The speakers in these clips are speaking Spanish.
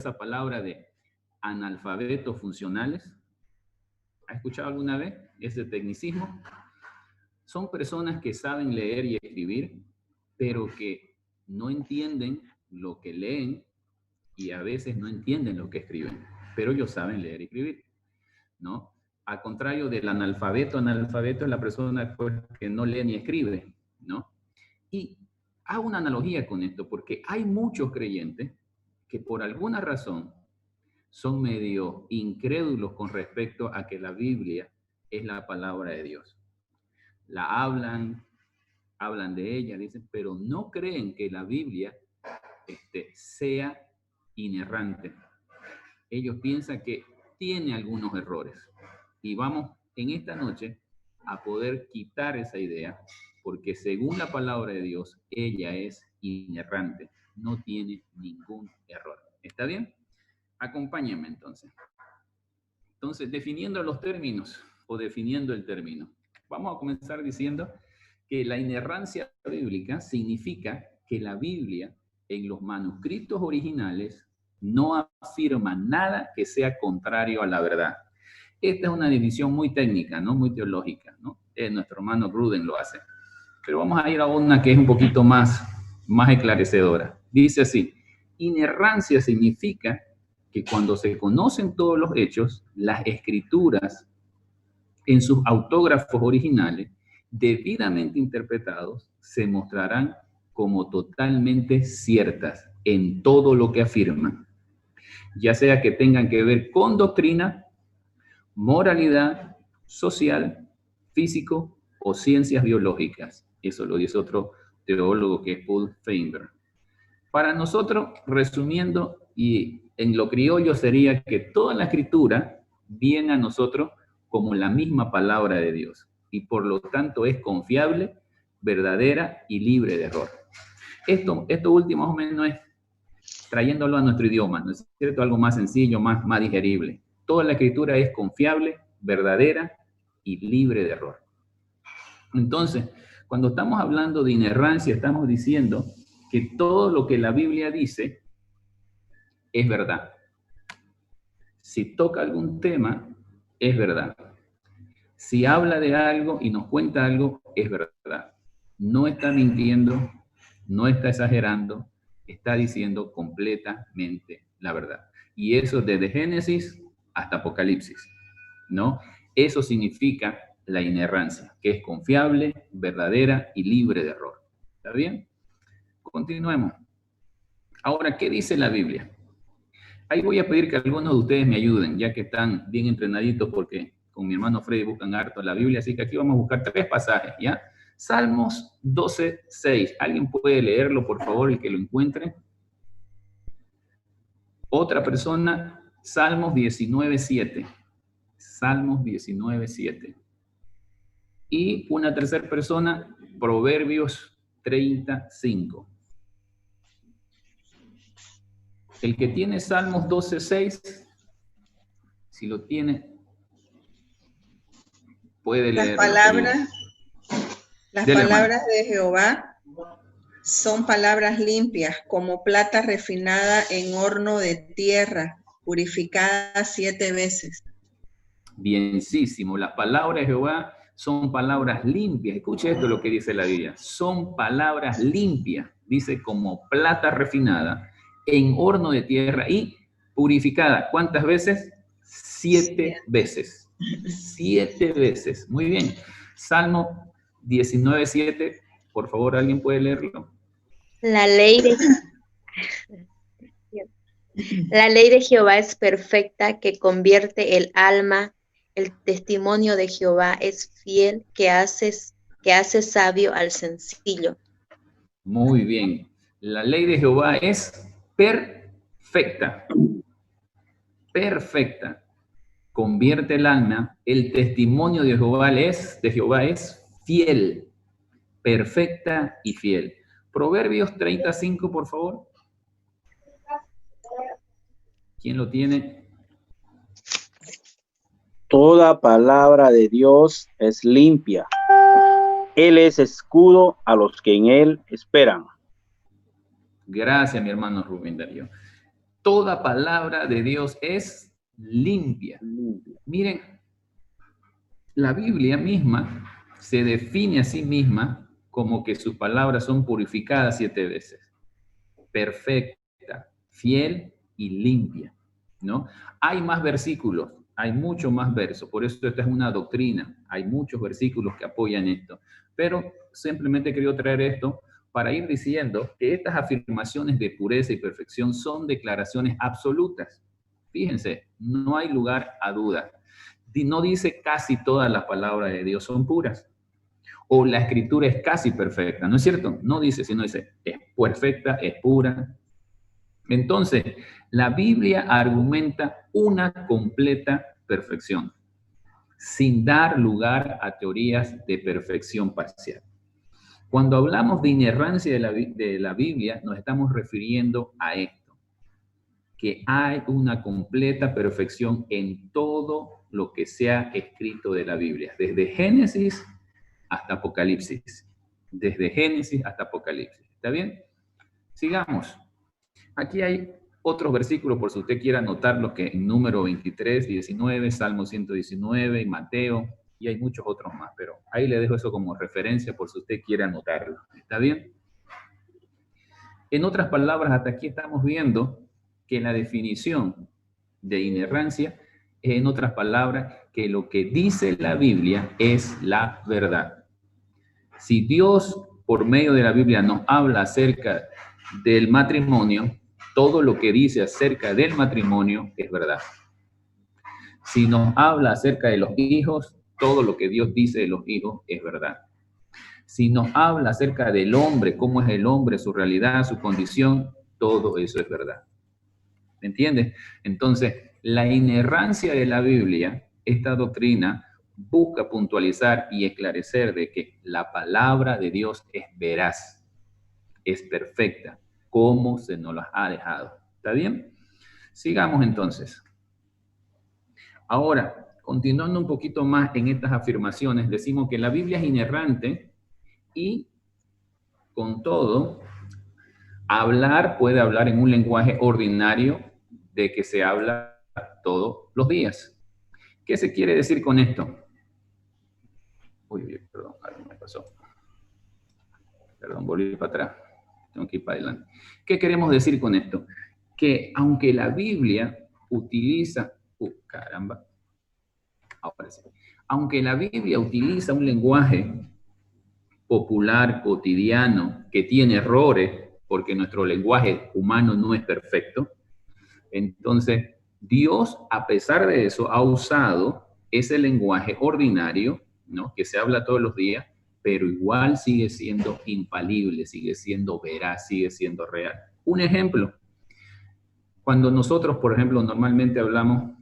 esa palabra de analfabetos funcionales? ¿Ha escuchado alguna vez ese tecnicismo? Son personas que saben leer y escribir, pero que no entienden lo que leen y a veces no entienden lo que escriben, pero ellos saben leer y escribir, ¿no? Al contrario del analfabeto, analfabeto es la persona pues, que no lee ni escribe, ¿no? Y hago una analogía con esto, porque hay muchos creyentes que por alguna razón son medio incrédulos con respecto a que la Biblia es la palabra de Dios. La hablan de ella, dicen, pero no creen que la Biblia sea inerrante. Ellos piensan que tiene algunos errores. Y vamos en esta noche a poder quitar esa idea, porque según la palabra de Dios, ella es inerrante, no tiene ningún error. ¿Está bien? Acompáñenme entonces. Entonces, definiendo los términos o definiendo el término, vamos a comenzar diciendo que la inerrancia bíblica significa que la Biblia en los manuscritos originales no afirma nada que sea contrario a la verdad. Esta es una división muy técnica, ¿no? Muy teológica, ¿no? Nuestro hermano Gruden lo hace. Pero vamos a ir a una que es un poquito más esclarecedora. Dice así: inerrancia significa que cuando se conocen todos los hechos, las escrituras en sus autógrafos originales, debidamente interpretados, se mostrarán como totalmente ciertas en todo lo que afirman, ya sea que tengan que ver con doctrina, moralidad, social, físico o ciencias biológicas. Eso lo dice otro teólogo que es Paul Feinberg. Para nosotros, resumiendo, y en lo criollo sería que toda la escritura viene a nosotros como la misma palabra de Dios y por lo tanto es confiable, verdadera y libre de error. Esto último más o menos es trayéndolo a nuestro idioma, ¿no es cierto? Algo más sencillo, más digerible. Toda la escritura es confiable, verdadera y libre de error. Entonces, cuando estamos hablando de inerrancia, estamos diciendo que todo lo que la Biblia dice es verdad. Si toca algún tema, es verdad. Si habla de algo y nos cuenta algo, es verdad. No está mintiendo, no está exagerando, está diciendo completamente la verdad. Y eso desde Génesis hasta Apocalipsis, ¿no? Eso significa la inerrancia, que es confiable, verdadera y libre de error. ¿Está bien? Continuemos. Ahora, ¿qué dice la Biblia? Ahí voy a pedir que algunos de ustedes me ayuden, ya que están bien entrenaditos, porque con mi hermano Freddy buscan harto la Biblia, así que aquí vamos a buscar 3 pasajes, ¿ya? Salmos 12:6. ¿Alguien puede leerlo, por favor, el que lo encuentre? Otra persona, Salmos 19:7. Salmos 19:7. Y una tercera persona, Proverbios 35. El que tiene Salmos 12:6, si lo tiene, puede leerlo. Las palabras de Jehová son palabras limpias, como plata refinada en horno de tierra, purificada 7 veces. Bienísimo. Las palabras de Jehová son palabras limpias. Escuche esto lo que dice la Biblia. Son palabras limpias. Dice como plata refinada en horno de tierra y purificada. ¿Cuántas veces? 7 veces. 7 veces. Muy bien. Salmo 19:7. Por favor, ¿alguien puede leerlo? La ley de Jehová es perfecta, que convierte el alma. El testimonio de Jehová es fiel, que hace sabio al sencillo. Muy bien. La ley de Jehová es perfecta. Perfecta. Convierte el alma. El testimonio de Jehová es fiel, perfecta y fiel. Proverbios 35, por favor. ¿Quién lo tiene? Toda palabra de Dios es limpia. Él es escudo a los que en él esperan. Gracias, mi hermano Rubén Darío. Toda palabra de Dios es limpia. Miren, la Biblia misma se define a sí misma como que sus palabras son purificadas 7 veces. Perfecta, fiel y limpia, ¿no? Hay más versículos, hay mucho más versos, por eso esta es una doctrina, hay muchos versículos que apoyan esto, pero simplemente quería traer esto para ir diciendo que estas afirmaciones de pureza y perfección son declaraciones absolutas. Fíjense, no hay lugar a duda. No dice casi todas las palabras de Dios son puras, o la escritura es casi perfecta, ¿no es cierto? No dice, sino dice, es perfecta, es pura. Entonces, la Biblia argumenta una completa perfección, sin dar lugar a teorías de perfección parcial. Cuando hablamos de inerrancia de la Biblia, nos estamos refiriendo a esto, que hay una completa perfección en todo lo que se ha escrito de la Biblia, desde Génesis hasta Apocalipsis. Desde Génesis hasta Apocalipsis. ¿Está bien? Sigamos. Aquí hay otros versículos, por si usted quiere anotarlos, que en Número 23, 19, Salmo 119 y Mateo, y hay muchos otros más, pero ahí le dejo eso como referencia por si usted quiere anotarlo. ¿Está bien? En otras palabras, hasta aquí estamos viendo que la definición de inerrancia es, en otras palabras, que lo que dice la Biblia es la verdad. Si Dios, por medio de la Biblia, nos habla acerca del matrimonio, todo lo que dice acerca del matrimonio es verdad. Si nos habla acerca de los hijos, todo lo que Dios dice de los hijos es verdad. Si nos habla acerca del hombre, cómo es el hombre, su realidad, su condición, todo eso es verdad. ¿Me entiendes? Entonces, la inerrancia de la Biblia, esta doctrina, busca puntualizar y esclarecer de que la palabra de Dios es veraz, es perfecta, como se nos las ha dejado. ¿Está bien? Sigamos entonces. Ahora, continuando un poquito más en estas afirmaciones, decimos que la Biblia es inerrante y, con todo, puede hablar en un lenguaje ordinario de que se habla todos los días. ¿Qué se quiere decir con esto? Uy, perdón, algo me pasó. Perdón, volví para atrás. Tengo que ir para adelante. ¿Qué queremos decir con esto? Que aunque la Biblia utiliza... caramba. Ahora sí. Aunque la Biblia utiliza un lenguaje popular, cotidiano, que tiene errores, porque nuestro lenguaje humano no es perfecto, entonces Dios, a pesar de eso, ha usado ese lenguaje ordinario, ¿no?, que se habla todos los días, pero igual sigue siendo infalible, sigue siendo veraz, sigue siendo real. Un ejemplo, cuando nosotros, por ejemplo, normalmente hablamos,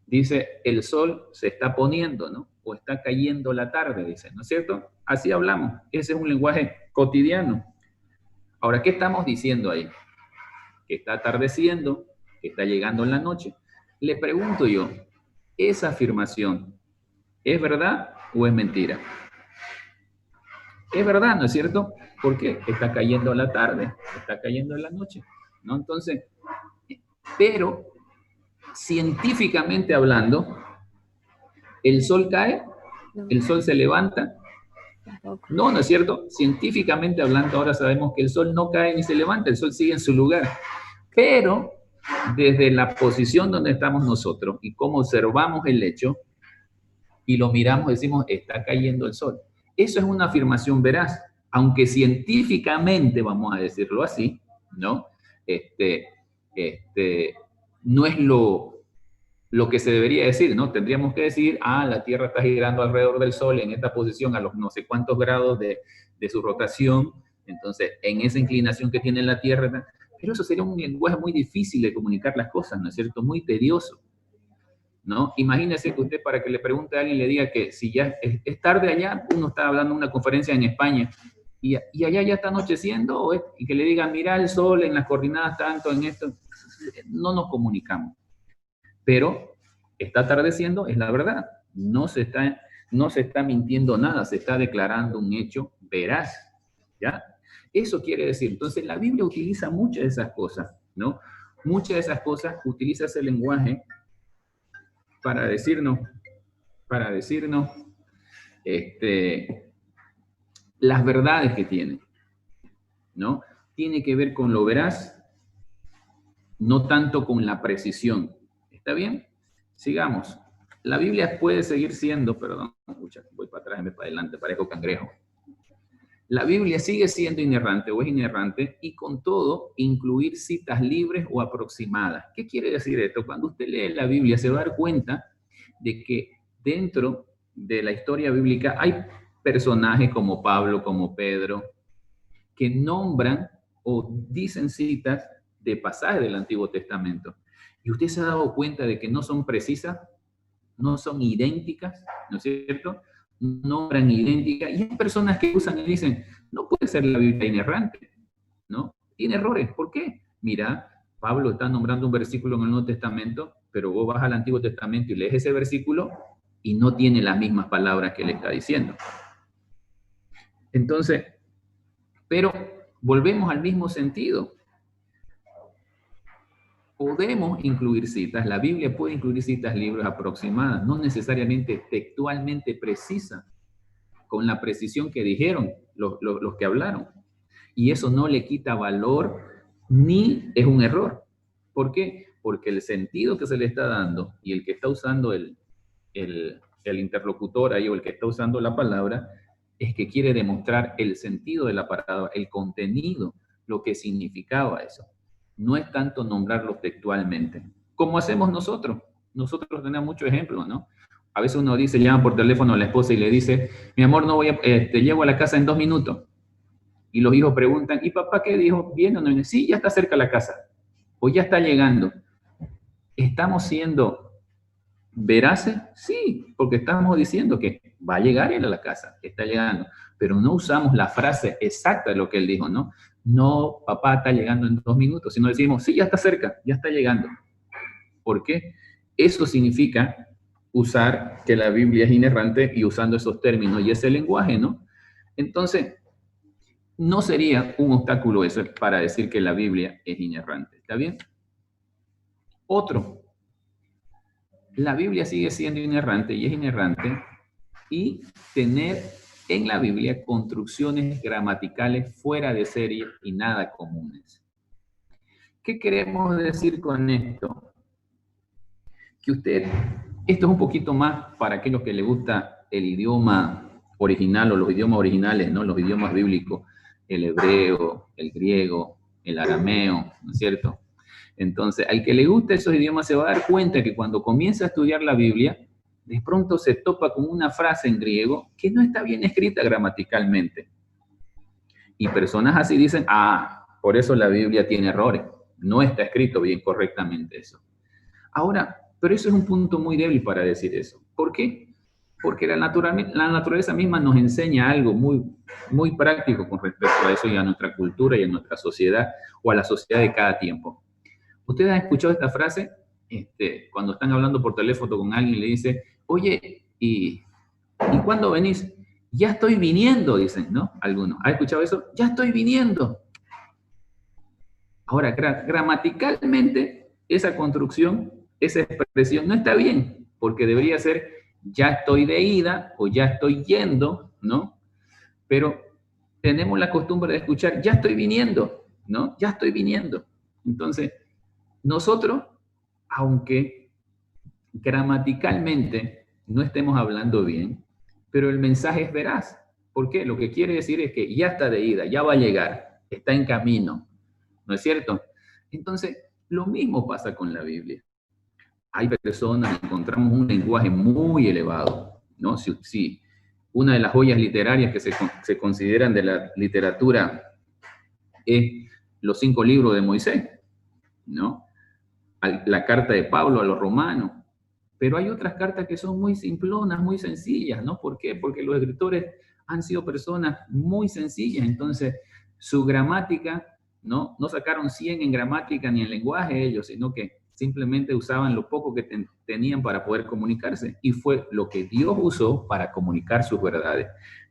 dice, el sol se está poniendo, ¿no?, o está cayendo la tarde, dice, ¿no es cierto? Así hablamos, ese es un lenguaje cotidiano. Ahora, ¿qué estamos diciendo ahí? Que está atardeciendo, que está llegando en la noche. Le pregunto yo, ¿esa afirmación es verdad o es mentira? Es verdad, ¿no es cierto? ¿Por qué? Está cayendo la tarde, está cayendo en la noche, ¿no? Entonces, pero científicamente hablando, ¿el sol cae? ¿El sol se levanta? No, ¿no es cierto? Científicamente hablando, ahora sabemos que el sol no cae ni se levanta, el sol sigue en su lugar. Pero desde la posición donde estamos nosotros y cómo observamos el hecho y lo miramos, decimos, está cayendo el sol. Eso es una afirmación veraz, aunque científicamente, vamos a decirlo así, ¿no? No es lo que se debería decir, ¿no? Tendríamos que decir, la Tierra está girando alrededor del Sol en esta posición a los no sé cuántos grados de su rotación, entonces en esa inclinación que tiene la Tierra, pero eso sería un lenguaje muy difícil de comunicar las cosas, ¿no es cierto? Muy tedioso, ¿no? Imagínese que usted, para que le pregunte a alguien, le diga que si ya es tarde allá, uno está hablando de una conferencia en España, y allá ya está anocheciendo, y que le diga, mira el sol en las coordenadas tanto, en esto, no nos comunicamos. Pero está atardeciendo, es la verdad. No se está mintiendo nada, se está declarando un hecho veraz, ¿ya? Eso quiere decir, entonces la Biblia utiliza muchas de esas cosas, ¿no? muchas de esas cosas utiliza ese lenguaje para decirnos, las verdades que tiene, ¿no? Tiene que ver con lo veraz, no tanto con la precisión. ¿Está bien? Sigamos. La Biblia puede seguir siendo, perdón, escucha, voy para atrás y me para adelante, parezco cangrejo. La Biblia sigue siendo inerrante o es inerrante y con todo incluir citas libres o aproximadas. ¿Qué quiere decir esto? Cuando usted lee la Biblia se va a dar cuenta de que dentro de la historia bíblica hay personajes como Pablo, como Pedro, que nombran o dicen citas de pasajes del Antiguo Testamento. Y usted se ha dado cuenta de que no son precisas, no son idénticas, ¿no es cierto? Nombran idénticas. Y hay personas que usan y dicen, no puede ser la Biblia inerrante, ¿no? Tiene errores. ¿Por qué? Mira, Pablo está nombrando un versículo en el Nuevo Testamento, pero vos vas al Antiguo Testamento y lees ese versículo y no tiene las mismas palabras que él está diciendo. Entonces, pero volvemos al mismo sentido. Podemos incluir citas, la Biblia puede incluir citas libres aproximadas, no necesariamente textualmente precisas, con la precisión que dijeron los que hablaron. Y eso no le quita valor ni es un error. ¿Por qué? Porque el sentido que se le está dando y el que está usando el interlocutor ahí o el que está usando la palabra es que quiere demostrar el sentido de la palabra, el contenido, lo que significaba eso. No es tanto nombrarlo textualmente, como hacemos nosotros. Nosotros tenemos muchos ejemplos, ¿no? A veces uno dice, llama por teléfono a la esposa y le dice, mi amor, no voy a, llego a la casa en 2 minutos. Y los hijos preguntan, ¿y papá qué dijo? ¿Viene o no viene? Sí, ya está cerca la casa. O ya está llegando. ¿Estamos siendo veraces? Sí, porque estamos diciendo que va a llegar él a la casa, que está llegando. Pero no usamos la frase exacta de lo que él dijo, ¿no? No, papá está llegando en 2 minutos, sino decimos, sí, ya está cerca, ya está llegando. ¿Por qué? Eso significa usar que la Biblia es inerrante y usando esos términos y ese lenguaje, ¿no? Entonces, no sería un obstáculo eso para decir que la Biblia es inerrante. ¿Está bien? Otro. La Biblia sigue siendo inerrante y es inerrante y tener en la Biblia construcciones gramaticales fuera de serie y nada comunes. ¿Qué queremos decir con esto? Que usted, esto es un poquito más para aquellos que les gusta el idioma original o los idiomas originales, ¿no? Los idiomas bíblicos, el hebreo, el griego, el arameo, ¿no es cierto? Entonces, al que le gusta esos idiomas se va a dar cuenta que cuando comienza a estudiar la Biblia, de pronto se topa con una frase en griego que no está bien escrita gramaticalmente. Y personas así dicen, por eso la Biblia tiene errores. No está escrito bien correctamente eso. Ahora, pero eso es un punto muy débil para decir eso. ¿Por qué? Porque la naturaleza misma nos enseña algo muy, muy práctico con respecto a eso y a nuestra cultura y a nuestra sociedad o a la sociedad de cada tiempo. ¿Ustedes han escuchado esta frase? Cuando están hablando por teléfono con alguien le dice, oye, ¿y cuándo venís? Ya estoy viniendo, dicen, ¿no? Algunos. ¿Han escuchado eso? Ya estoy viniendo. Ahora, gramaticalmente, esa construcción, esa expresión no está bien, porque debería ser ya estoy de ida o ya estoy yendo, ¿no? Pero tenemos la costumbre de escuchar ya estoy viniendo, ¿no? Ya estoy viniendo. Entonces, nosotros, aunque gramaticalmente no estemos hablando bien, pero el mensaje es veraz. ¿Por qué? Lo que quiere decir es que ya está de ida, ya va a llegar, está en camino. ¿No es cierto? Entonces, lo mismo pasa con la Biblia. Hay personas, encontramos un lenguaje muy elevado, ¿no? Si una de las joyas literarias que se consideran de la literatura es los 5 libros de Moisés, ¿no? La carta de Pablo a los romanos. Pero hay otras cartas que son muy simplonas, muy sencillas, ¿no? ¿Por qué? Porque los escritores han sido personas muy sencillas, entonces su gramática, no sacaron 100 en gramática ni en lenguaje ellos, sino que simplemente usaban lo poco que tenían para poder comunicarse. Y fue lo que Dios usó para comunicar sus verdades.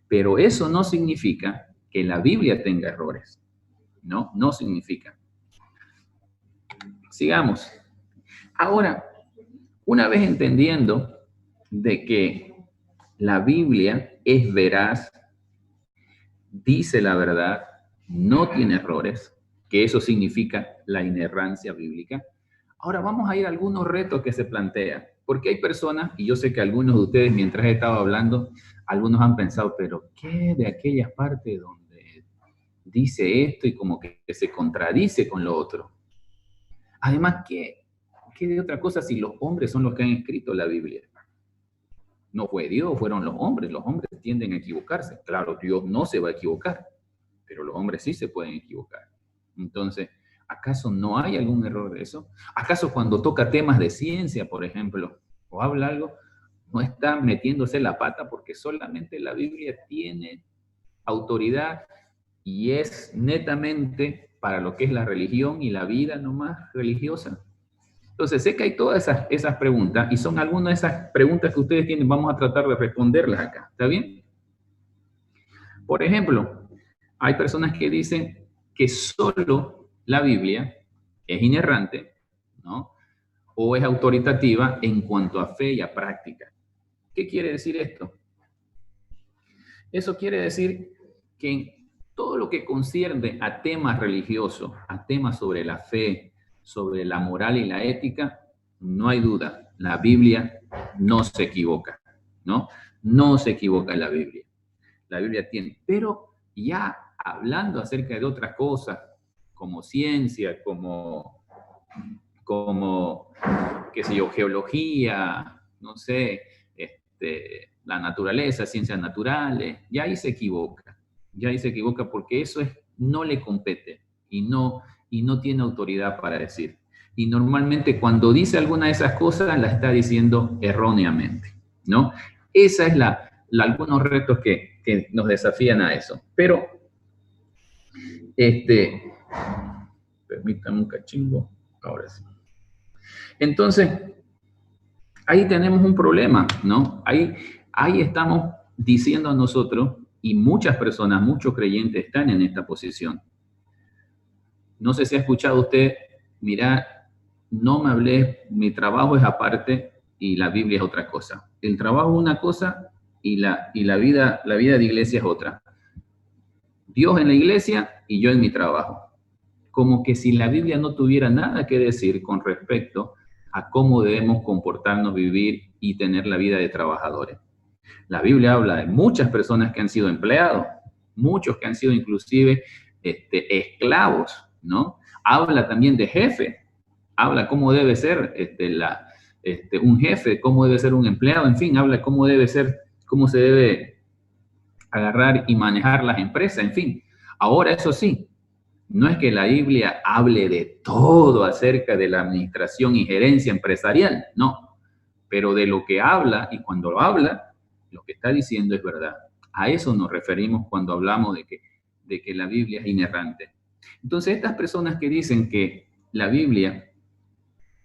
Pero eso no significa que la Biblia tenga errores. No significa. sigamos. Ahora, una vez entendiendo de que la Biblia es veraz, dice la verdad, no tiene errores, que eso significa la inerrancia bíblica. Ahora vamos a ir a algunos retos que se plantean, porque hay personas, y yo sé que algunos de ustedes mientras he estado hablando, algunos han pensado, pero ¿qué de aquella parte donde dice esto y como que se contradice con lo otro? Además, ¿qué de otra cosa si los hombres son los que han escrito la Biblia? No fue Dios, fueron los hombres tienden a equivocarse. Claro, Dios no se va a equivocar, pero los hombres sí se pueden equivocar. Entonces, ¿acaso no hay algún error de eso? ¿Acaso cuando toca temas de ciencia, por ejemplo, o habla algo, no está metiéndose la pata porque solamente la Biblia tiene autoridad y es netamente para lo que es la religión y la vida nomás religiosa? Entonces, sé que hay todas esas preguntas y son algunas de esas preguntas que ustedes tienen. Vamos a tratar de responderlas acá. ¿Está bien? Por ejemplo, hay personas que dicen que solo la Biblia es inerrante, ¿no? O es autoritativa en cuanto a fe y a práctica. ¿Qué quiere decir esto? Eso quiere decir que en todo lo que concierne a temas religiosos, a temas sobre la fe, sobre la moral y la ética, no hay duda, la Biblia no se equivoca, ¿no? No se equivoca la Biblia. La Biblia tiene, pero ya hablando acerca de otras cosas, como ciencia, como qué sé yo, geología, no sé, la naturaleza, ciencias naturales, ya ahí se equivoca porque eso no le compete y no tiene autoridad para decir. Y normalmente cuando dice alguna de esas cosas, la está diciendo erróneamente, ¿no? Esa es algunos retos que nos desafían a eso. Pero, permítanme un cachingo, ahora sí. Entonces, ahí tenemos un problema, ¿no? Ahí estamos diciendo nosotros, y muchas personas, muchos creyentes están en esta posición. No sé si ha escuchado usted, mira, no me hables, mi trabajo es aparte y la Biblia es otra cosa. El trabajo es una cosa y la vida de iglesia es otra. Dios en la iglesia y yo en mi trabajo. Como que si la Biblia no tuviera nada que decir con respecto a cómo debemos comportarnos, vivir y tener la vida de trabajadores. La Biblia habla de muchas personas que han sido empleados, muchos que han sido inclusive esclavos, ¿no? Habla también de jefe, habla cómo debe ser un jefe, cómo debe ser un empleado, en fin, habla cómo debe ser, cómo se debe agarrar y manejar las empresas, en fin. Ahora, eso sí, no es que la Biblia hable de todo acerca de la administración y gerencia empresarial, no, pero de lo que habla, y cuando lo habla, lo que está diciendo es verdad. A eso nos referimos cuando hablamos de que la Biblia es inerrante. Entonces, estas personas que dicen que la Biblia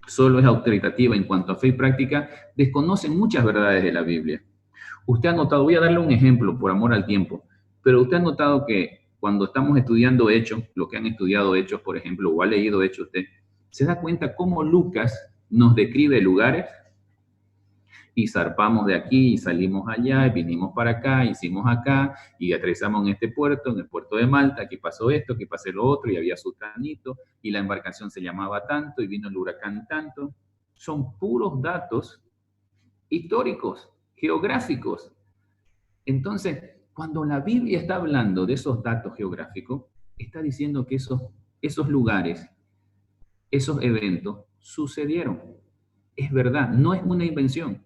solo es autoritativa en cuanto a fe y práctica, desconocen muchas verdades de la Biblia. Usted ha notado, voy a darle un ejemplo por amor al tiempo, pero usted ha notado que cuando estamos estudiando Hechos, lo que han estudiado Hechos, por ejemplo, o ha leído Hechos usted, se da cuenta cómo Lucas nos describe lugares y zarpamos de aquí y salimos allá y vinimos para acá, hicimos acá y aterrizamos en este puerto, en el puerto de Malta, aquí pasó esto, aquí pasó lo otro y había sultanito y la embarcación se llamaba tanto y vino el huracán tanto. Son puros datos históricos, geográficos. Entonces, cuando la Biblia está hablando de esos datos geográficos, está diciendo que esos lugares, esos eventos sucedieron. Es verdad, no es una invención.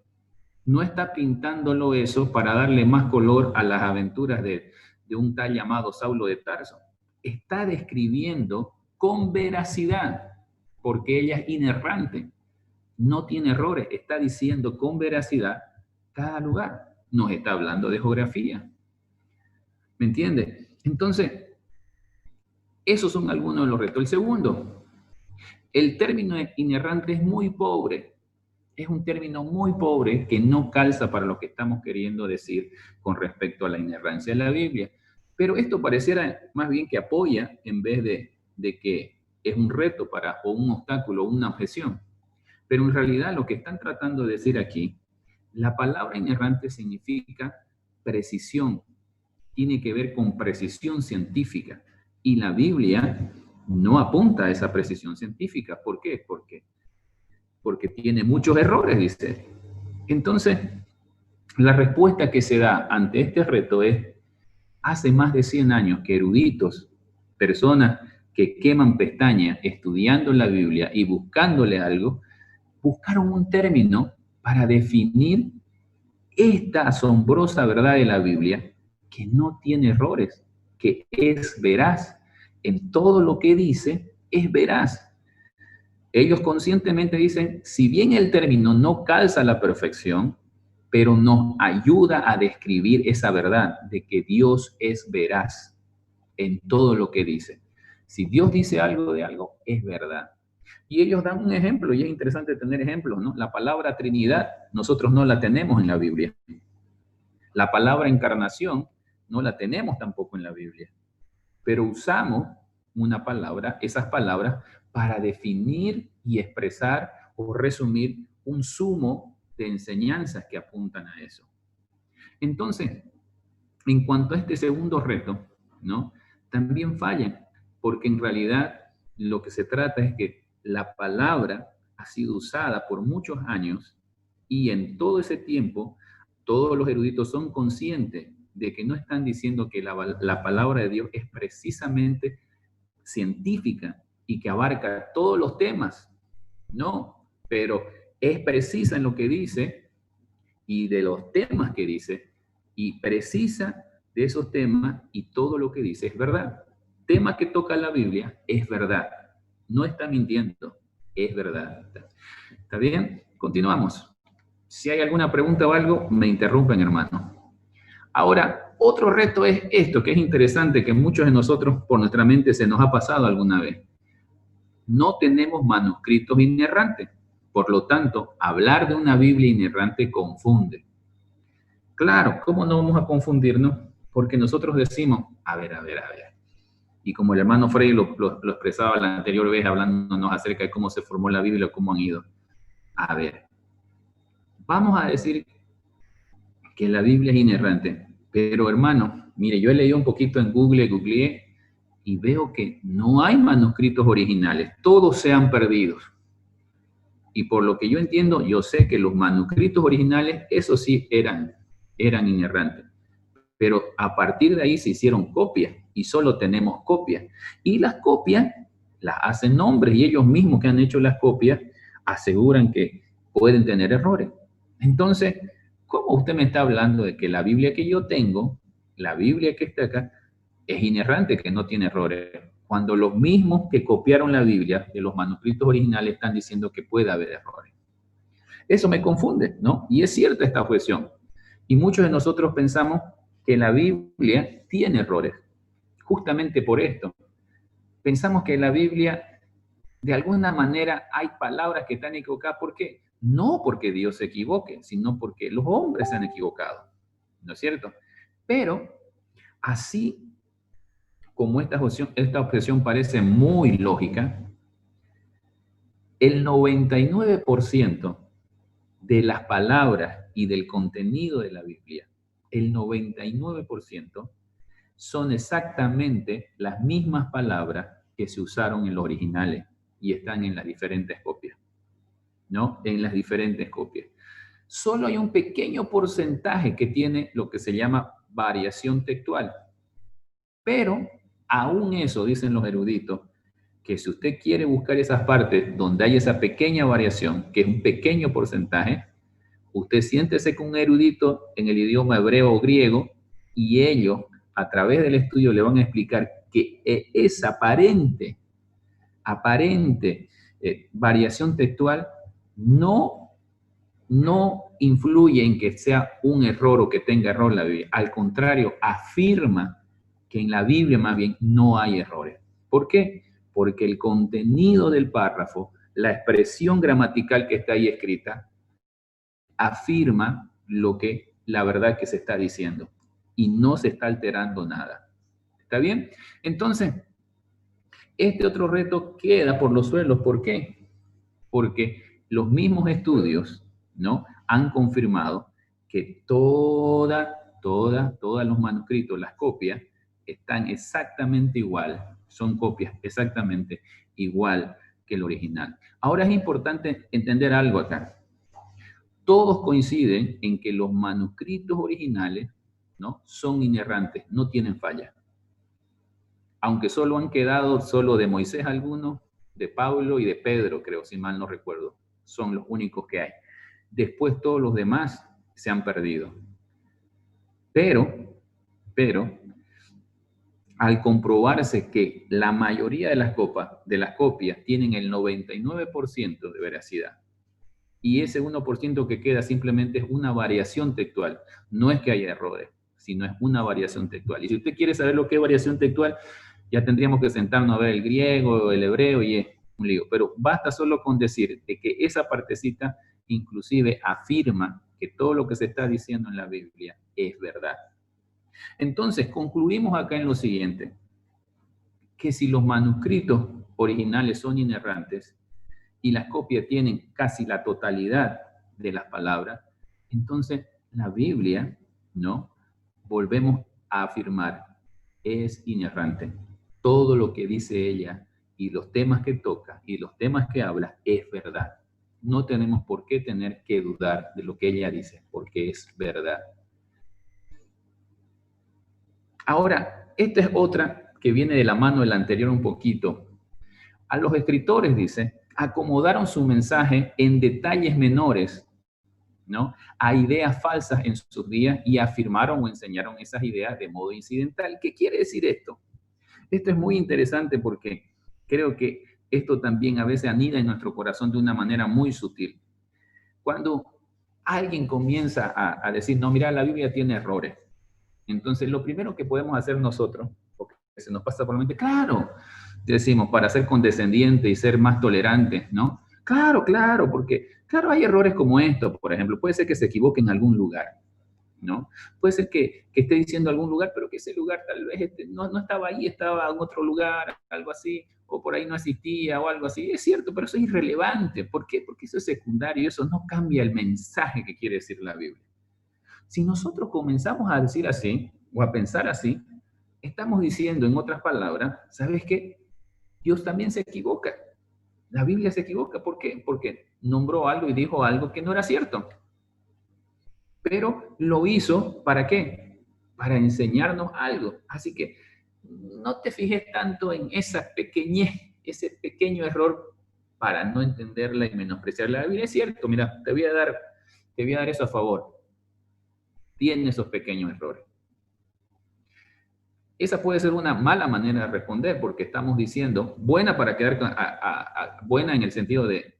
No está pintándolo eso para darle más color a las aventuras de un tal llamado Saulo de Tarso. Está describiendo con veracidad, porque ella es inerrante, no tiene errores, está diciendo con veracidad cada lugar. Nos está hablando de geografía. ¿Me entiende? Entonces, esos son algunos de los retos. El segundo, el término inerrante es muy pobre. Es un término muy pobre que no calza para lo que estamos queriendo decir con respecto a la inerrancia de la Biblia. Pero esto pareciera más bien que apoya en vez de que es un reto o un obstáculo, una objeción. Pero en realidad lo que están tratando de decir aquí, la palabra inerrante significa precisión, tiene que ver con precisión científica. Y la Biblia no apunta a esa precisión científica. ¿Por qué? Porque tiene muchos errores, dice. Entonces, la respuesta que se da ante este reto es, hace más de 100 años que eruditos, personas que queman pestañas estudiando la Biblia y buscándole algo, buscaron un término para definir esta asombrosa verdad de la Biblia, que no tiene errores, que es veraz. En todo lo que dice, es veraz. Ellos conscientemente dicen, si bien el término no calza a la perfección, pero nos ayuda a describir esa verdad de que Dios es veraz en todo lo que dice. Si Dios dice algo de algo, es verdad. Y ellos dan un ejemplo, y es interesante tener ejemplos, ¿no? La palabra Trinidad, nosotros no la tenemos en la Biblia. La palabra encarnación, no la tenemos tampoco en la Biblia. Pero usamos esas palabras, para definir y expresar o resumir un sumo de enseñanzas que apuntan a eso. Entonces, en cuanto a este segundo reto, ¿no? También fallan, porque en realidad lo que se trata es que la palabra ha sido usada por muchos años y en todo ese tiempo todos los eruditos son conscientes de que no están diciendo que la palabra de Dios es precisamente científica y que abarca todos los temas. No, pero es precisa en lo que dice y de los temas que dice, y precisa de esos temas, y todo lo que dice es verdad. Tema que toca la Biblia es verdad. No está mintiendo, es verdad. ¿Está bien? Continuamos. Si hay alguna pregunta o algo, me interrumpen, hermano. Ahora, otro reto es esto, que es interesante, que muchos de nosotros por nuestra mente se nos ha pasado alguna vez. No tenemos manuscritos inerrantes. Por lo tanto, hablar de una Biblia inerrante confunde. Claro, ¿cómo no vamos a confundirnos? Porque nosotros decimos, a ver. Y como el hermano Frey lo expresaba la anterior vez, hablándonos acerca de cómo se formó la Biblia, cómo han ido. A ver, vamos a decir que la Biblia es inerrante. Pero hermano, mire, yo he leído un poquito en googleé, y veo que no hay manuscritos originales. Todos se han perdido. Y por lo que yo entiendo, yo sé que los manuscritos originales, eso sí, eran inerrantes. Pero a partir de ahí se hicieron copias y solo tenemos copias. Y las copias las hacen hombres y ellos mismos que han hecho las copias aseguran que pueden tener errores. Entonces, ¿cómo usted me está hablando de que la Biblia que yo tengo, la Biblia que está acá, es inerrante, que no tiene errores? Cuando los mismos que copiaron la Biblia de los manuscritos originales están diciendo que puede haber errores. Eso me confunde, ¿no? Y es cierta esta objeción. Y muchos de nosotros pensamos que la Biblia tiene errores, justamente por esto. Pensamos que la Biblia, de alguna manera, hay palabras que están equivocadas. ¿Por qué? No porque Dios se equivoque, sino porque los hombres se han equivocado, ¿no es cierto? Pero, así como esta objeción parece muy lógica, el 99% de las palabras y del contenido de la Biblia, el 99% son exactamente las mismas palabras que se usaron en los originales y están en las diferentes copias, ¿no? En las diferentes copias. Solo hay un pequeño porcentaje que tiene lo que se llama variación textual. Pero aún eso, dicen los eruditos, que si usted quiere buscar esas partes donde hay esa pequeña variación, que es un pequeño porcentaje, usted siéntese con un erudito en el idioma hebreo o griego y ellos, a través del estudio, le van a explicar que esa aparente variación textual no influye en que sea un error o que tenga error la Biblia. Al contrario, afirma que en la Biblia más bien no hay errores. ¿Por qué? Porque el contenido del párrafo, la expresión gramatical que está ahí escrita, afirma la verdad que se está diciendo y no se está alterando nada. ¿Está bien? Entonces, Este otro reto queda por los suelos. ¿Por qué? Porque los mismos estudios, ¿no?, han confirmado que todos los manuscritos, las copias, están exactamente igual, son copias exactamente igual que el original. Ahora es importante entender algo acá. Todos coinciden en que los manuscritos originales, ¿no?, son inerrantes, no tienen falla. Aunque solo han quedado solo de Moisés algunos, de Pablo y de Pedro, creo, si mal no recuerdo. Son los únicos que hay. Después todos los demás se han perdido. Pero, al comprobarse que la mayoría de las copias tienen el 99% de veracidad, y ese 1% que queda simplemente es una variación textual, no es que haya errores, sino es una variación textual. Y si usted quiere saber lo que es variación textual, ya tendríamos que sentarnos a ver el griego, el hebreo, y es un lío. Pero basta solo con decir de que esa partecita inclusive afirma que todo lo que se está diciendo en la Biblia es verdad. Entonces, concluimos acá en lo siguiente, que si los manuscritos originales son inerrantes y las copias tienen casi la totalidad de las palabras, entonces la Biblia, ¿no?, volvemos a afirmar, es inerrante. Todo lo que dice ella y los temas que toca y los temas que habla es verdad. No tenemos por qué tener que dudar de lo que ella dice, porque es verdad. Ahora, esta es otra que viene de la mano de la anterior un poquito. A los escritores, dice, acomodaron su mensaje en detalles menores, ¿no?, a ideas falsas en sus días, y afirmaron o enseñaron esas ideas de modo incidental. ¿Qué quiere decir esto? Esto es muy interesante porque creo que esto también a veces anida en nuestro corazón de una manera muy sutil. Cuando alguien comienza a decir, no, mira, la Biblia tiene errores, entonces lo primero que podemos hacer nosotros, porque se nos pasa por la mente, claro, decimos, para ser condescendiente y ser más tolerantes, ¿no? Claro, porque, claro, hay errores como esto, por ejemplo, puede ser que se equivoque en algún lugar, ¿no? Puede ser que esté diciendo algún lugar, pero que ese lugar tal vez no estaba ahí, estaba en otro lugar, algo así, o por ahí no existía o algo así. Es cierto, pero eso es irrelevante. ¿Por qué? Porque eso es secundario, eso no cambia el mensaje que quiere decir la Biblia. Si nosotros comenzamos a decir así, o a pensar así, estamos diciendo, en otras palabras, ¿sabes qué? Dios también se equivoca. La Biblia se equivoca. ¿Por qué? Porque nombró algo y dijo algo que no era cierto. Pero lo hizo, ¿para qué? Para enseñarnos algo. Así que no te fijes tanto en esa pequeñez, ese pequeño error para no entenderla y menospreciar la Biblia. Es cierto, mira, te voy a dar eso a favor. Tiene esos pequeños errores. Esa puede ser una mala manera de responder, porque estamos diciendo, buena para quedar, buena en el sentido de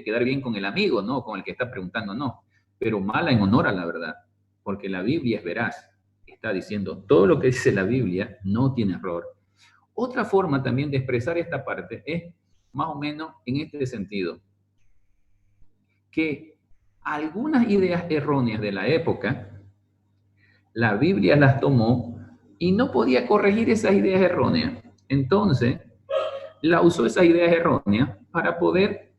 quedar bien con el amigo, ¿no? Con el que está preguntando, no. Pero mala en honor a la verdad, porque la Biblia es veraz. Está diciendo, todo lo que dice la Biblia no tiene error. Otra forma también de expresar esta parte es más o menos en este sentido, que algunas ideas erróneas de la época, la Biblia las tomó y no podía corregir esas ideas erróneas. Entonces, la usó esas ideas erróneas para poder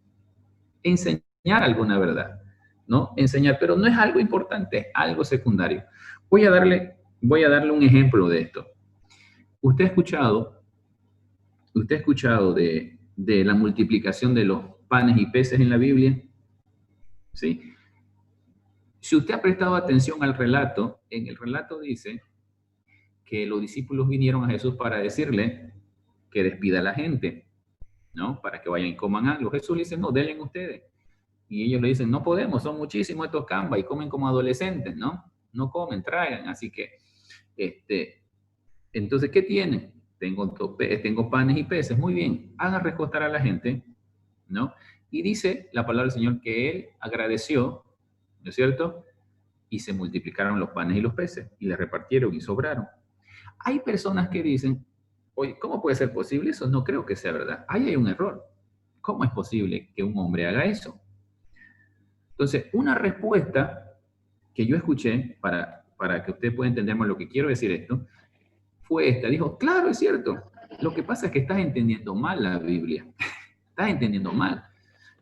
enseñar alguna verdad, ¿no? Enseñar, pero no es algo importante, es algo secundario. Voy a darle un ejemplo de esto. ¿Usted ha escuchado de la multiplicación de los panes y peces en la Biblia? ¿Sí? Si usted ha prestado atención al relato, en el relato dice que los discípulos vinieron a Jesús para decirle que despida a la gente, ¿no? Para que vayan y coman algo. Jesús le dice, no, denle ustedes. Y ellos le dicen, no podemos, son muchísimos estos cambas y comen como adolescentes, ¿no? No comen, traigan. Así que, entonces, ¿qué tienen? Tengo panes y peces. Muy bien, hagan recostar a la gente, ¿no? Y dice la palabra del Señor que Él agradeció, ¿no es cierto? Y se multiplicaron los panes y los peces, y les repartieron y sobraron. Hay personas que dicen, oye, ¿cómo puede ser posible eso? No creo que sea verdad. Ahí hay un error. ¿Cómo es posible que un hombre haga eso? Entonces, una respuesta que yo escuché, para que usted pueda entender más lo que quiero decir esto, fue esta. Dijo, claro, es cierto. Lo que pasa es que estás entendiendo mal la Biblia. Estás entendiendo mal.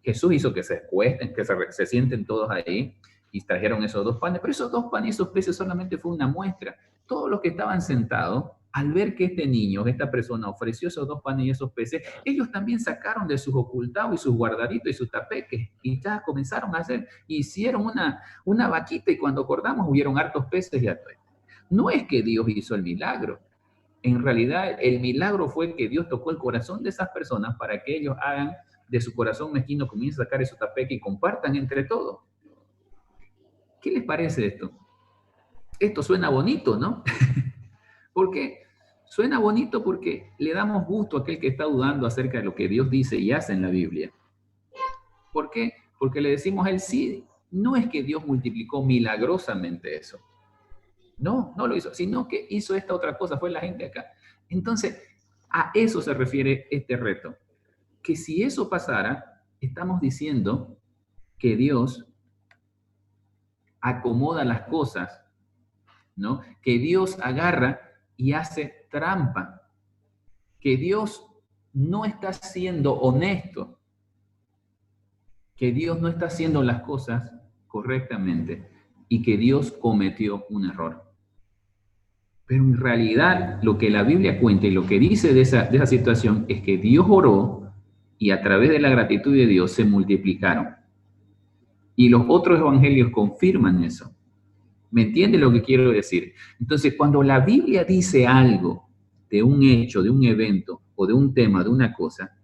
Jesús hizo que se acuesten, que se sienten todos ahí y trajeron esos 2 panes, pero esos 2 panes y esos peces solamente fue una muestra. Todos los que estaban sentados, al ver que este niño, esta persona ofreció esos 2 panes y esos peces, ellos también sacaron de sus ocultados y sus guardaditos y sus tapeques y ya comenzaron a hacer, hicieron una vaquita y cuando acordamos hubieron hartos peces y hartos. No es que Dios hizo el milagro. En realidad, el milagro fue que Dios tocó el corazón de esas personas para que ellos hagan de su corazón mezquino, comiencen a sacar esos tapeques y compartan entre todos. ¿Qué les parece esto? Esto suena bonito, ¿no? ¿Por qué? Suena bonito porque le damos gusto a aquel que está dudando acerca de lo que Dios dice y hace en la Biblia. ¿Por qué? Porque le decimos a él, sí, no es que Dios multiplicó milagrosamente eso. No, no lo hizo, sino que hizo esta otra cosa, fue la gente acá. Entonces, a eso se refiere este reto. Que si eso pasara, estamos diciendo que Dios acomoda las cosas, ¿no? Que Dios agarra y hace trampa. Que Dios no está siendo honesto. Que Dios no está haciendo las cosas correctamente y que Dios cometió un error. Pero en realidad lo que la Biblia cuenta y lo que dice de esa situación es que Dios oró y a través de la gratitud de Dios se multiplicaron. Y los otros evangelios confirman eso. ¿Me entiende lo que quiero decir? Entonces, cuando la Biblia dice algo de un hecho, de un evento o de un tema, de una cosa,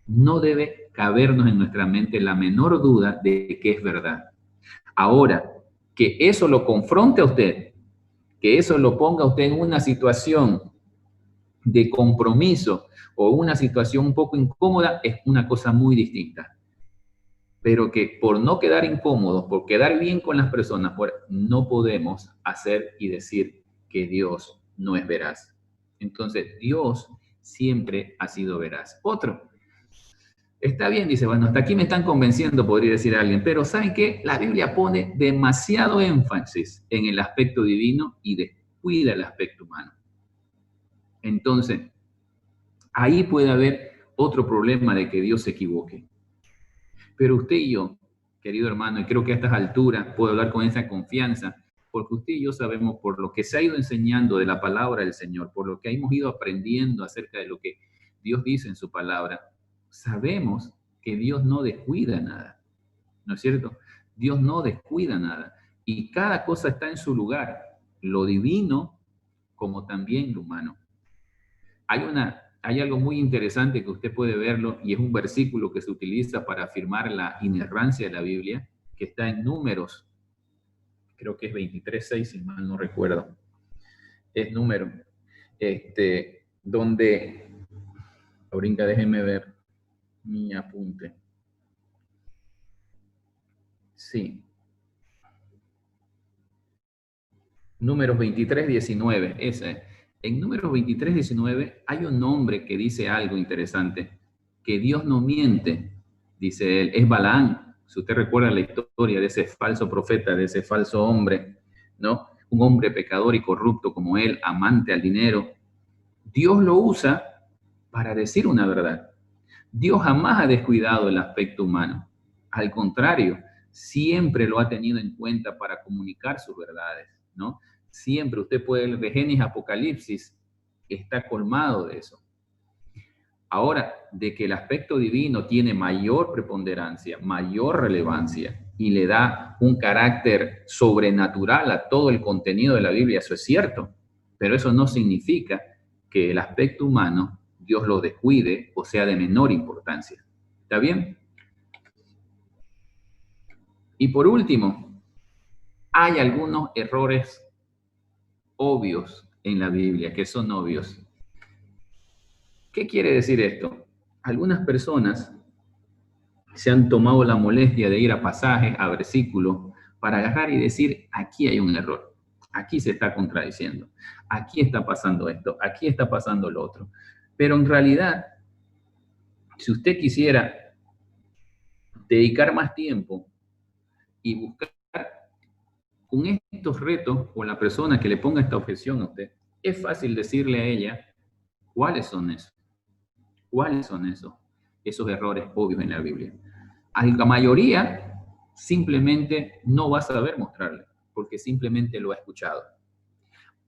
no debe cabernos en nuestra mente la menor duda de que es verdad. Ahora, que eso lo confronte a usted, que eso lo ponga a usted en una situación de compromiso o una situación un poco incómoda, es una cosa muy distinta. Pero que por no quedar incómodos, por quedar bien con las personas, no podemos hacer y decir que Dios no es veraz. Entonces, Dios siempre ha sido veraz. Otro, está bien, dice, bueno, hasta aquí me están convenciendo, podría decir alguien, pero ¿saben qué? La Biblia pone demasiado énfasis en el aspecto divino y descuida el aspecto humano. Entonces, ahí puede haber otro problema de que Dios se equivoque. Pero usted y yo, querido hermano, y creo que a estas alturas puedo hablar con esa confianza, porque usted y yo sabemos por lo que se ha ido enseñando de la palabra del Señor, por lo que hemos ido aprendiendo acerca de lo que Dios dice en su palabra, sabemos que Dios no descuida nada, ¿no es cierto? Dios no descuida nada. Y cada cosa está en su lugar, lo divino como también lo humano. Hay algo muy interesante que usted puede verlo y es un versículo que se utiliza para afirmar la inerrancia de la Biblia, que está en Números, creo que es 23:6, si mal no recuerdo. Es Número, donde, ahorita déjenme ver mi apunte. Sí. Números 23:19, ese. En Números 23:19 hay un hombre que dice algo interesante, que Dios no miente, dice él, es Balaam. Si usted recuerda la historia de ese falso profeta, de ese falso hombre, ¿no? Un hombre pecador y corrupto como él, amante al dinero. Dios lo usa para decir una verdad. Dios jamás ha descuidado el aspecto humano. Al contrario, siempre lo ha tenido en cuenta para comunicar sus verdades, ¿no? Siempre usted puede leer de Génesis a Apocalipsis, está colmado de eso. Ahora, de que el aspecto divino tiene mayor preponderancia, mayor relevancia y le da un carácter sobrenatural a todo el contenido de la Biblia, eso es cierto, pero eso no significa que el aspecto humano Dios lo descuide o sea de menor importancia. ¿Está bien? Y por último, hay algunos errores obvios en la Biblia, que son obvios. ¿Qué quiere decir esto? Algunas personas se han tomado la molestia de ir a pasajes, a versículos, para agarrar y decir, aquí hay un error, aquí se está contradiciendo, aquí está pasando esto, aquí está pasando lo otro. Pero en realidad, si usted quisiera dedicar más tiempo y buscar con estos retos, o la persona que le ponga esta objeción a usted, es fácil decirle a ella ¿Cuáles son esos? ¿Cuáles son esos errores obvios en la Biblia? A la mayoría simplemente no va a saber mostrarle, porque simplemente lo ha escuchado.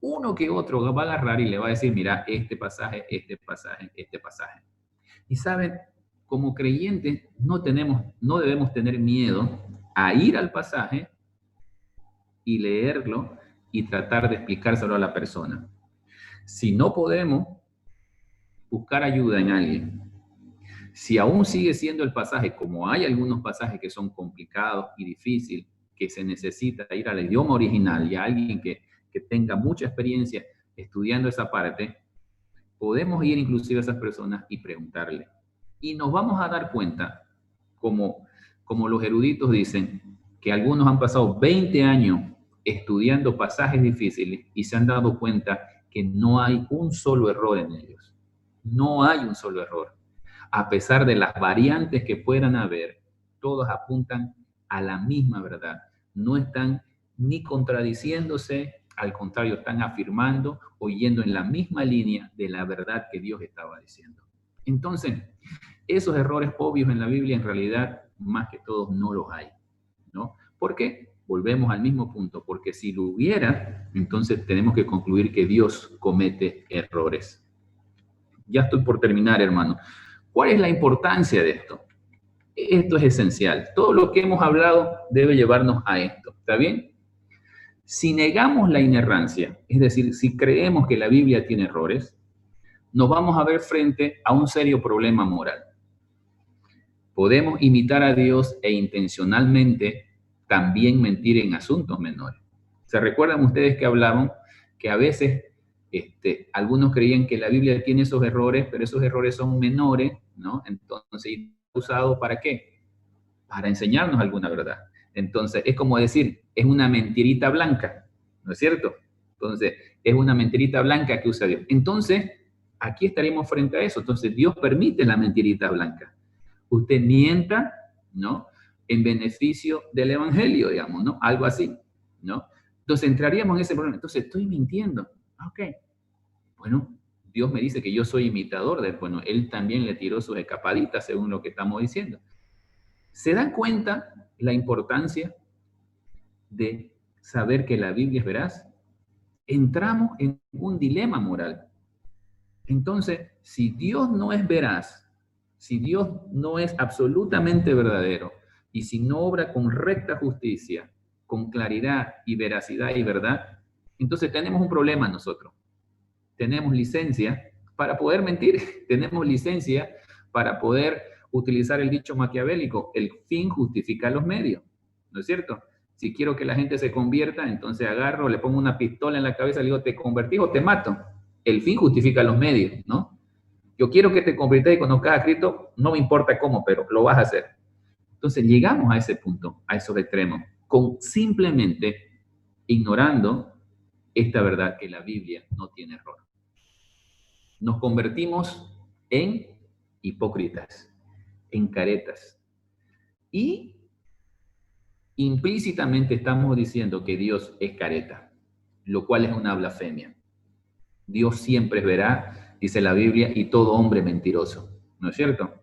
Uno que otro va a agarrar y le va a decir, mira, este pasaje, este pasaje, este pasaje. Y saben, como creyentes no debemos tener miedo a ir al pasaje y leerlo y tratar de explicárselo a la persona. Si no podemos, buscar ayuda en alguien. Si aún sigue siendo el pasaje, como hay algunos pasajes que son complicados y difíciles, que se necesita ir al idioma original y a alguien que tenga mucha experiencia estudiando esa parte, podemos ir inclusive a esas personas y preguntarle. Y nos vamos a dar cuenta, como los eruditos dicen, que algunos han pasado 20 años estudiando pasajes difíciles y se han dado cuenta que no hay un solo error en ellos. No hay un solo error. A pesar de las variantes que puedan haber, todos apuntan a la misma verdad. No están ni contradiciéndose, al contrario, están afirmando o yendo en la misma línea de la verdad que Dios estaba diciendo. Entonces, esos errores obvios en la Biblia, en realidad, más que todos, no los hay, ¿no? ¿Por qué? Volvemos al mismo punto, porque si lo hubiera, entonces tenemos que concluir que Dios comete errores. Ya estoy por terminar, hermano. ¿Cuál es la importancia de esto? Esto es esencial. Todo lo que hemos hablado debe llevarnos a esto. ¿Está bien? Si negamos la inerrancia, es decir, si creemos que la Biblia tiene errores, nos vamos a ver frente a un serio problema moral. Podemos imitar a Dios e intencionalmente también mentir en asuntos menores. ¿Se recuerdan ustedes que hablaban que a veces algunos creían que la Biblia tiene esos errores, pero esos errores son menores, ¿no? Entonces, ¿usado para qué? Para enseñarnos alguna verdad. Entonces, es como decir, es una mentirita blanca, ¿no es cierto? Entonces, es una mentirita blanca que usa Dios. Entonces, aquí estaríamos frente a eso. Entonces, Dios permite la mentirita blanca. Usted mienta, ¿no? En beneficio del evangelio, digamos, ¿no? Algo así, ¿no? Entonces, entraríamos en ese problema. Entonces, estoy mintiendo. Ok. Bueno, Dios me dice que yo soy imitador de él. Bueno, él también le tiró sus escapaditas, según lo que estamos diciendo. ¿Se dan cuenta la importancia de saber que la Biblia es veraz? Entramos en un dilema moral. Entonces, si Dios no es veraz, si Dios no es absolutamente verdadero, y si no obra con recta justicia, con claridad y veracidad y verdad, entonces tenemos un problema nosotros. Tenemos licencia para poder mentir, tenemos licencia para poder utilizar el dicho maquiavélico, el fin justifica los medios, ¿no es cierto? Si quiero que la gente se convierta, entonces agarro, le pongo una pistola en la cabeza, le digo, ¿te convertís o te mato? El fin justifica los medios, ¿no? Yo quiero que te conviertas y conozcas a Cristo, no me importa cómo, pero lo vas a hacer. Entonces llegamos a ese punto, a esos extremos, con simplemente ignorando esta verdad que la Biblia no tiene error. Nos convertimos en hipócritas, en caretas. Y implícitamente estamos diciendo que Dios es careta, lo cual es una blasfemia. Dios siempre es veraz, dice la Biblia, y todo hombre mentiroso, ¿no es cierto?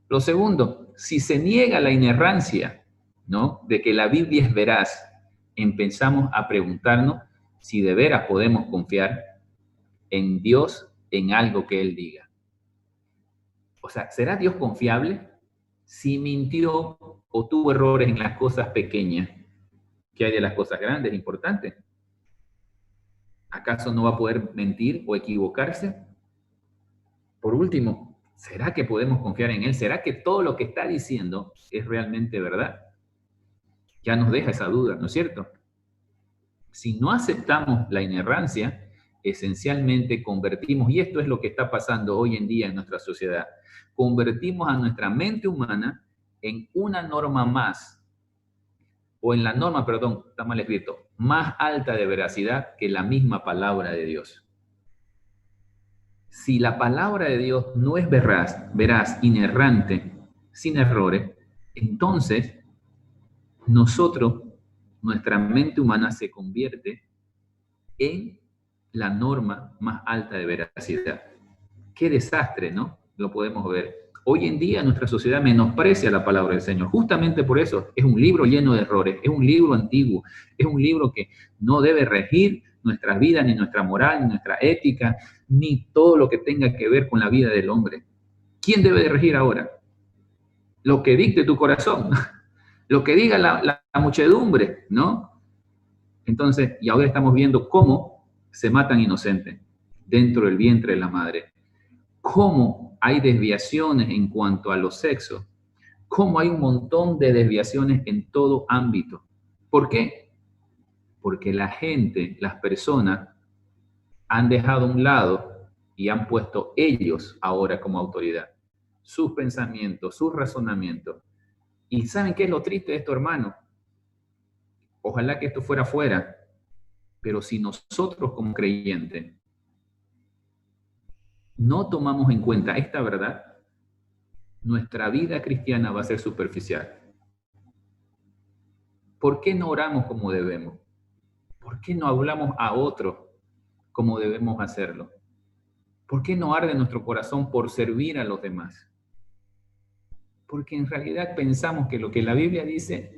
Lo segundo, si se niega la inerrancia, ¿no?, de que la Biblia es veraz, empezamos a preguntarnos si de veras podemos confiar en Dios, en algo que Él diga. O sea, ¿será Dios confiable si mintió o tuvo errores en las cosas pequeñas? ¿Qué hay de las cosas grandes, importantes? ¿Acaso no va a poder mentir o equivocarse? Por último, ¿será que podemos confiar en Él? ¿Será que todo lo que está diciendo es realmente verdad? Ya nos deja esa duda, ¿no es cierto? Si no aceptamos la inerrancia, esencialmente convertimos, y esto es lo que está pasando hoy en día en nuestra sociedad, convertimos a nuestra mente humana en una norma más, o en la norma, perdón, está mal escrito, más alta de veracidad que la misma palabra de Dios. Si la palabra de Dios no es veraz, inerrante, sin errores, entonces nosotros, nuestra mente humana se convierte en la norma más alta de veracidad. Qué desastre, ¿no? Lo podemos ver. Hoy en día nuestra sociedad menosprecia la palabra del Señor. Justamente por eso es un libro lleno de errores, es un libro antiguo, es un libro que no debe regir nuestra vida, ni nuestra moral, ni nuestra ética, ni todo lo que tenga que ver con la vida del hombre. ¿Quién debe de regir ahora? Lo que dicte tu corazón, lo que diga la muchedumbre, ¿no? Entonces, y ahora estamos viendo cómo se matan inocentes dentro del vientre de la madre. Cómo hay desviaciones en cuanto a los sexos. Cómo hay un montón de desviaciones en todo ámbito. ¿Por qué? Porque la gente, las personas, han dejado a un lado y han puesto ellos ahora como autoridad. Sus pensamientos, sus razonamientos. ¿Y saben qué es lo triste de esto, hermano? Ojalá que esto fuera fuera, pero si nosotros como creyentes no tomamos en cuenta esta verdad, nuestra vida cristiana va a ser superficial. ¿Por qué no oramos como debemos? ¿Por qué no hablamos a otros como debemos hacerlo? ¿Por qué no arde nuestro corazón por servir a los demás? Porque en realidad pensamos que lo que la Biblia dice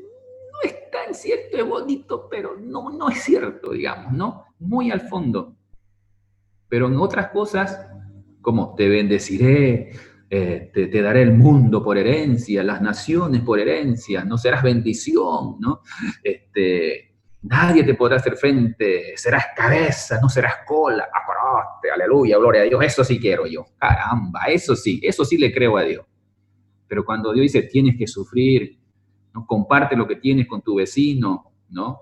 no es tan cierto, es bonito, pero no es cierto, digamos, ¿no? Muy al fondo. Pero en otras cosas, como te bendeciré, te daré el mundo por herencia, las naciones por herencia, no serás bendición, ¿no? Nadie te podrá hacer frente, serás cabeza, no serás cola, acorote, aleluya, gloria a Dios, eso sí quiero yo, caramba, eso sí le creo a Dios. Pero cuando Dios dice, tienes que sufrir, ¿no? Comparte lo que tienes con tu vecino, ¿no?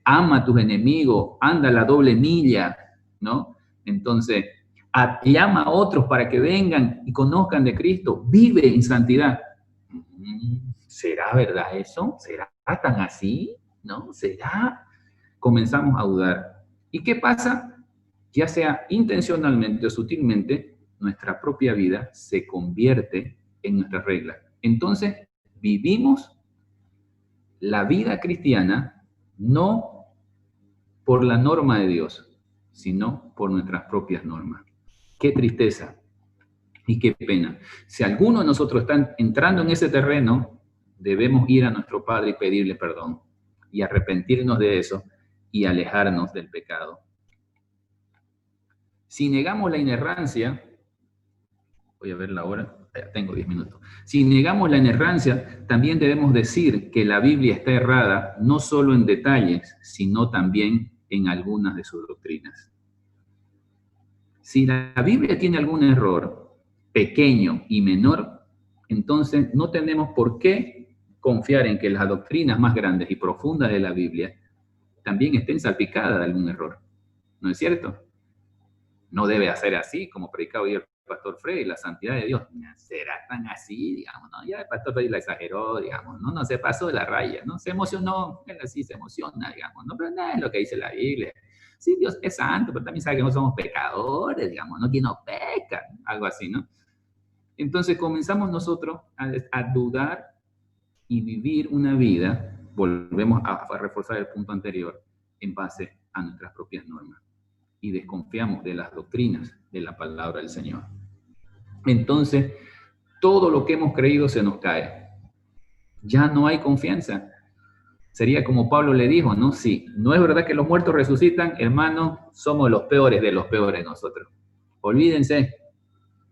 Ama a tus enemigos, anda la doble milla, ¿no? Entonces, llama a otros para que vengan y conozcan de Cristo, vive en santidad. ¿Será verdad eso? ¿Será tan así? ¿No? ¿Será? Comenzamos a dudar. ¿Y qué pasa? Ya sea intencionalmente o sutilmente, nuestra propia vida se convierte en nuestra regla. Entonces, vivimos la vida cristiana no por la norma de Dios, sino por nuestras propias normas. Qué tristeza y qué pena. Si alguno de nosotros está entrando en ese terreno, debemos ir a nuestro Padre y pedirle perdón y arrepentirnos de eso y alejarnos del pecado. Si negamos la inerrancia, voy a ver la hora, tengo 10 minutos. Si negamos la inerrancia, también debemos decir que la Biblia está errada no solo en detalles, sino también en algunas de sus doctrinas. Si la Biblia tiene algún error pequeño y menor, entonces no tenemos por qué confiar en que las doctrinas más grandes y profundas de la Biblia también estén salpicadas de algún error. ¿No es cierto? No debe hacer así, como predicaba hoy el pastor Freddy, la santidad de Dios. ¿Será tan así, digamos? ¿No? Ya el pastor Freddy la exageró, digamos, ¿no? Se pasó de la raya, ¿no? Se emocionó, él así se emociona, digamos, ¿no? Pero nada es lo que dice la Biblia. Sí, Dios es santo, pero también sabe que no somos pecadores, digamos, ¿no? Que no pecan, algo así, ¿no? Entonces comenzamos nosotros a dudar y vivir una vida, volvemos a reforzar el punto anterior, en base a nuestras propias normas. Y desconfiamos de las doctrinas de la palabra del Señor. Entonces, todo lo que hemos creído se nos cae. Ya no hay confianza. Sería como Pablo le dijo, ¿no? Sí, no es verdad que los muertos resucitan, hermanos, somos los peores de los peores nosotros. Olvídense.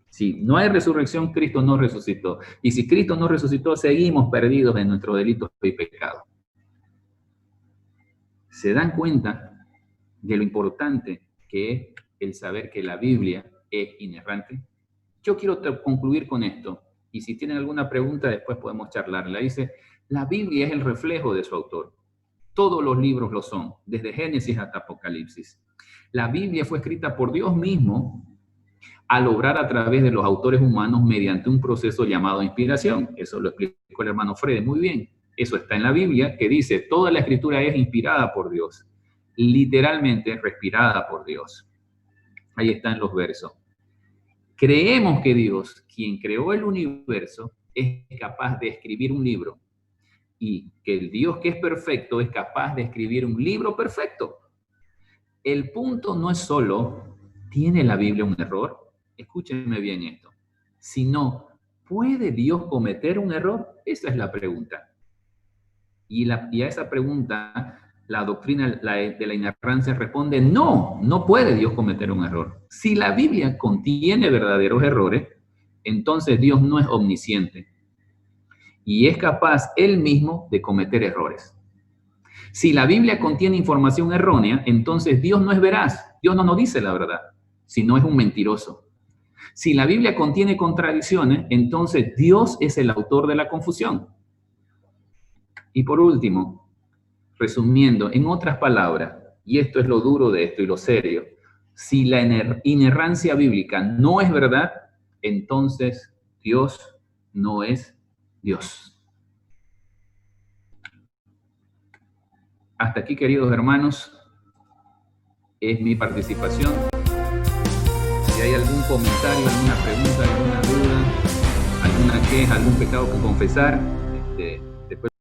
Si no hay resurrección, Cristo no resucitó. Y si Cristo no resucitó, seguimos perdidos en nuestros delitos y pecados. ¿Se dan cuenta de lo importante que es el saber que la Biblia es inerrante? Yo quiero concluir con esto, y si tienen alguna pregunta después podemos charlarla. Dice, la Biblia es el reflejo de su autor. Todos los libros lo son, desde Génesis hasta Apocalipsis. La Biblia fue escrita por Dios mismo al obrar a través de los autores humanos mediante un proceso llamado inspiración. Eso lo explicó el hermano Freddy muy bien. Eso está en la Biblia, que dice, toda la escritura es inspirada por Dios, literalmente respirada por Dios. Ahí están los versos. Creemos que Dios, quien creó el universo, es capaz de escribir un libro y que el Dios que es perfecto es capaz de escribir un libro perfecto. El punto no es solo, ¿tiene la Biblia un error? Escúchenme bien esto. Sino, ¿puede Dios cometer un error? Esa es la pregunta. Y a esa pregunta, la doctrina de la inerrancia responde, no, no puede Dios cometer un error. Si la Biblia contiene verdaderos errores, entonces Dios no es omnisciente y es capaz él mismo de cometer errores. Si la Biblia contiene información errónea, entonces Dios no es veraz, Dios no nos dice la verdad, sino es un mentiroso. Si la Biblia contiene contradicciones, entonces Dios es el autor de la confusión. Y por último, resumiendo, en otras palabras, y esto es lo duro de esto y lo serio, si la inerrancia bíblica no es verdad, entonces Dios no es Dios. Hasta aquí, queridos hermanos, es mi participación. Si hay algún comentario, alguna pregunta, alguna duda, alguna queja, algún pecado que confesar,